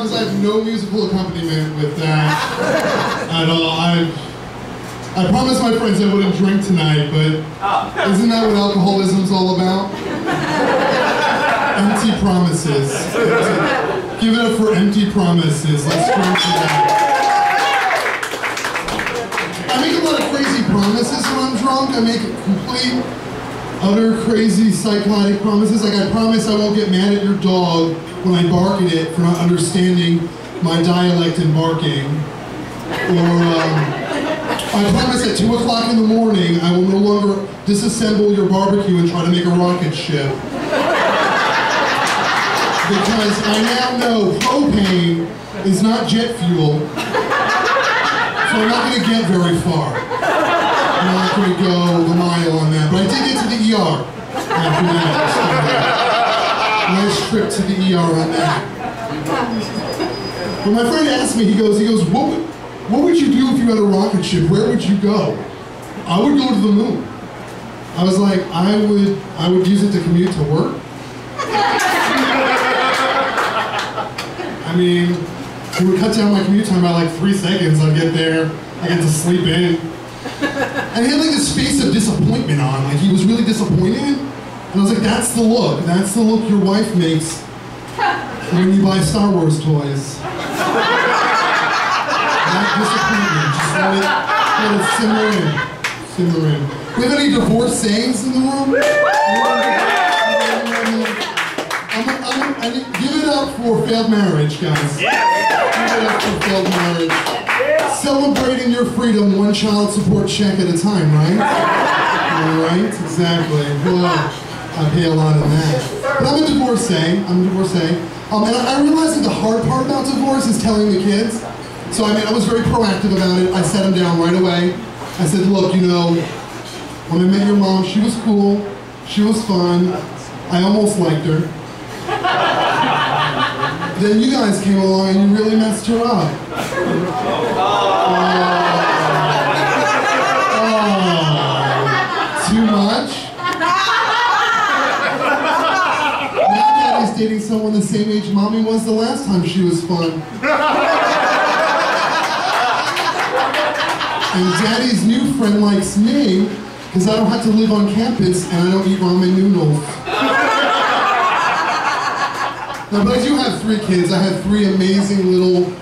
because I have no musical accompaniment with that at all. I promised my friends I wouldn't drink tonight, but isn't that what alcoholism's all about? Empty promises. Give it up for empty promises. Let's drink to that. I make a lot of crazy promises when I'm drunk. I make complete, utter, crazy, psychotic promises. Like I promise I won't get mad at your dog when I bark at it for not understanding my dialect and barking. Or I promise at 2 o'clock in the morning I will no longer disassemble your barbecue and try to make a rocket ship. Because I now know propane is not jet fuel, so I'm not going to get very far. I'm not going to go the mile on that, but I did get to the ER after that. Nice trip to the ER on that. When my friend asked me, he goes, what would you do if you had a rocket ship? Where would you go? I would go to the moon. I was like, I would use it to commute to work. I mean, it would cut down my commute time by like 3 seconds. I'd get there, I get to sleep in. And he had like this face of disappointment on, like he was really disappointed. And I was like, that's the look your wife makes when you buy Star Wars toys. That disappointment, just let it simmer in. We have any divorce sayings in the room? Give it up for failed marriage, guys. Give it up for failed marriage. Celebrating your freedom, one child support check at a time, right? All right, exactly. Well, I pay a lot of that. But I'm a divorcee. And I realized that the hard part about divorce is telling the kids. So I was very proactive about it. I sat them down right away. I said, look, when I met your mom, she was cool. She was fun. I almost liked her. Then you guys came along and you really messed her up. Too much? Now Daddy's dating someone the same age Mommy was the last time she was fun. And Daddy's new friend likes me because I don't have to live on campus and I don't eat ramen noodles. No, but I do have 3 kids. I have 3 amazing little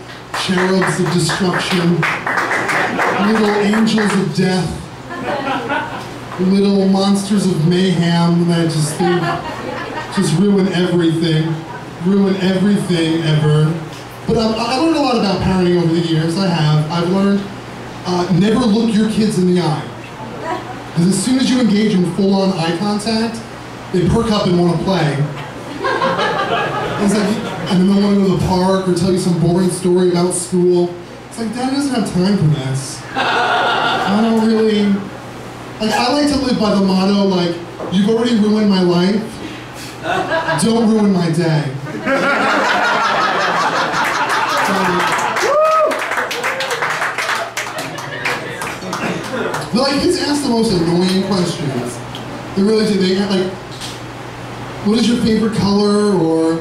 cherubs of destruction, little angels of death, little monsters of mayhem that just ruin everything ever. But I learned a lot about parenting over the years. I've learned never look your kids in the eye. Because as soon as you engage in full-on eye contact, they perk up and want to play. It's like, and then they'll want to go to the park or tell you some boring story about school. It's like, Dad doesn't have time for this. I don't really, I like to live by the motto, like, you've already ruined my life, don't ruin my day. Like, kids ask the most annoying questions. They really do. They like, what is your favorite color? Or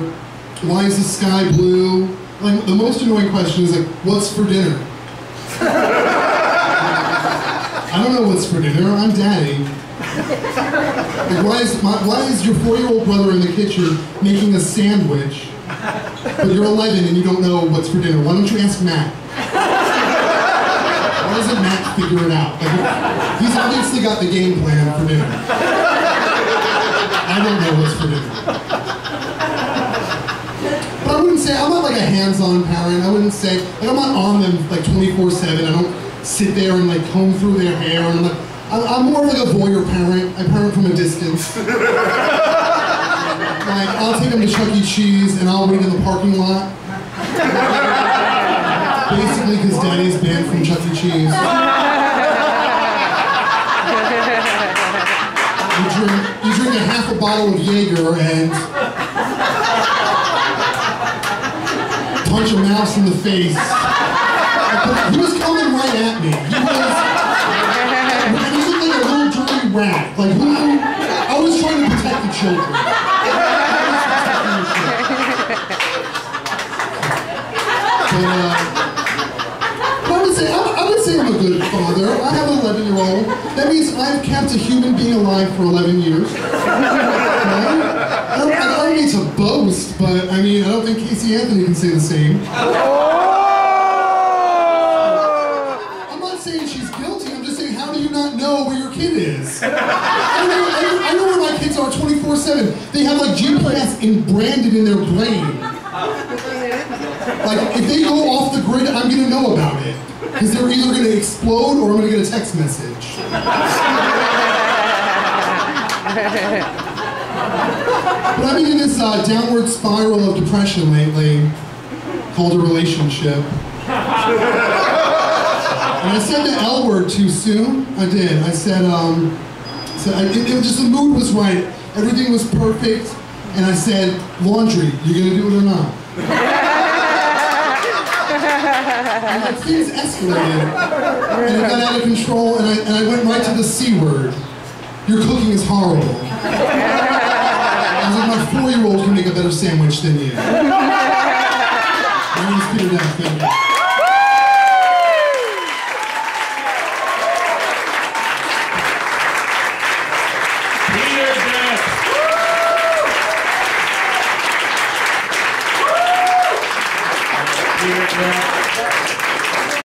why is the sky blue? Like, the most annoying question is like, what's for dinner? I don't know what's for dinner. I'm Daddy. Like, why is your 4-year-old brother in the kitchen making a sandwich, but you're 11 and you don't know what's for dinner? Why don't you ask Matt? Why doesn't Matt figure it out? Like, he's obviously got the game plan for dinner. I don't know what's for dinner. But I wouldn't say, I'm not like a hands-on parent. I wouldn't say, like, I'm not on them like 24/7. I don't sit there and like comb through their hair. And I'm more like a voyeur parent. I parent from a distance. Like, I'll take them to Chuck E. Cheese and I'll wait in the parking lot. Basically because Daddy's banned from Chuck E. Cheese. You drink a half a bottle of Jaeger and punch a mouse in the face. He was coming right at me. He was like a little dirty rat. Like, I was trying to protect the children. But I would say I'm a good father. I have an 11-year-old. That means I've kept a human being alive for 11 years. Right? I don't need to boast, but I mean, I don't think Casey Anthony can say the same. I'm not saying she's guilty, I'm just saying, how do you not know where your kid is? I know where my kids are 24/7. They have like GPS branded in their brain. Like, if they go off the grid, I'm gonna know about it. Because they're either gonna explode or I'm gonna get a text message. But I've been in this downward spiral of depression lately, called a relationship. And I said the L word too soon. I did. I said, it was just, the mood was right. Everything was perfect. And I said, laundry, you gonna do it or not? And like, things escalated. And it got out of control, and I went right to the C word. Your cooking is horrible. I was like, my 4-year-old can make a better sandwich than you. My name is Peter Depp, thank you.